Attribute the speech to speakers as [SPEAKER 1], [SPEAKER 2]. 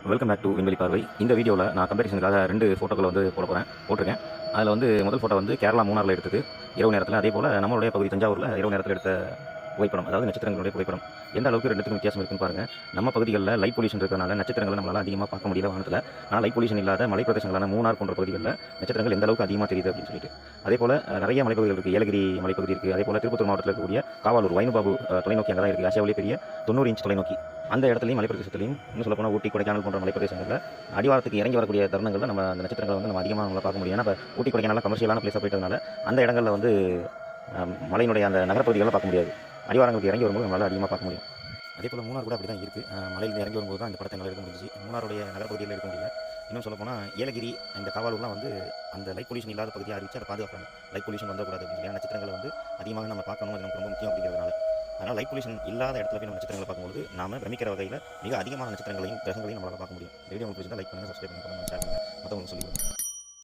[SPEAKER 1] Welcome back to விண்வெளி பார்வை. இந்த வீடியோவில் நான் கம்பேரிசனுக்காக 2 ஃபோட்டோக்களை போட்டிருக்கேன். அதில் முதல் ஃபோட்டோ கேரளா மூணாரில் எடுத்தது இரவு நேரத்தில். அதே போல் நம்மளுடைய பகுதி தஞ்சாவூரில் இரவு நேரத்தில் எடுத்த புகைப்படம், அதாவது நட்சத்திரங்களுடைய புகைப்படம். எந்த அளவுக்கு ரெண்டுத்துக்கும் வித்தியாசம் இருக்குன்னு பாருங்கள். நம்ம பகுதிகளில் லைட் பொல்யூஷன் இருக்கிறதுனால நட்சத்திரங்களை நம்மளால் அதிகமாக பார்க்க முடியல வானத்தில். ஆனால் லைட் பொல்யூஷன் இல்லாத மலை பிரதேசங்களான மூணார் போன்ற பகுதிகளில் நட்சத்திரங்கள் எந்த அளவுக்கு அதிகமாக தெரியுது அப்படின்னு சொல்லிட்டு. அதே போல் நிறைய மலைப்பகுதிகள் இருக்குது. ஏலகிரி மலைப்பகுதி இருக்குது. அதே போல் திருப்பத்தூர் மாவட்டத்தில் இருக்கக்கூடிய காவாலூர் வைனுபாபு தொலைநோக்கி அங்கே தான் இருக்குது. ஆசியாவிலே பெரிய 90 இன்ச் தொலைநோக்கி. அந்த இடத்துலையும் மலைப்பிரதேசத்திலையும் இன்னும் சொல்லப்போனால் ஊட்டி, கொடைக்கானல் போன்ற மலைப்பிரதேசங்களில் அடிவாரத்துக்கு இறங்கி வரக்கூடிய தருணங்களில் நம்ம அந்த நட்சத்திரங்களை நம்ம அதிகமாக நம்மளால் பார்க்க முடியும். ஏன்னா இப்போ ஊட்டி, கொடைக்கானல் கமர்ஷியலான பிளேஸாக போயிட்டதுனால அந்த இடங்களில் மலையினுடைய அந்த நகரப்பகுதிகளில் பார்க்க முடியாது. அடிவாரங்களுக்கு இறங்கி வரும்போது நம்மளால் அதிகமாக பார்க்க முடியும். அதே போல் மூணார் கூட அப்படி தான் இருக்குது. மலையில் இறங்கி வரும்போது தான் இந்த படத்தை நல்லா எடுக்க முடிஞ்சிச்சு. மூணாருடைய நகரப்பகுதியில் எடுக்க முடியல. இன்னும் சொல்லப்போனால் ஏலகிரி, இந்த காவாலூர்லாம் அந்த லைட் பொல்யூஷன் இல்லாத பகுதியாக அறிவிச்சு அதை பாதுகாப்பாங்க. லைட் பொல்யூஷன் வந்துடக்கூடாது அப்படின்னு சொல்லி நட்சத்திரங்களை அதிகமாக நம்ம பார்க்கணும். அது நமக்கு ரொம்ப முக்கியம் அப்படிங்கிறதுனால. அதனால் லைட் பொல்யூஷன் இல்லாத இடத்துல போய் நம்ம நட்சத்திரங்களை பார்க்கும்போது நாம பிரமிக்கிற வகையில் மிக அதிகமான நட்சத்திரங்களையும் கிரகங்களையும் நம்மளால் பார்க்க முடியும். வீடியோ உங்களுக்கு பிடிச்சிருந்தா லைக் பண்ணுங்கள், சப்ஸ்கிரைப் பண்ணுங்கள், ஷேர் பண்ணுங்கள், மற்றவங்களுக்கு சொல்லிக் கொடுங்க.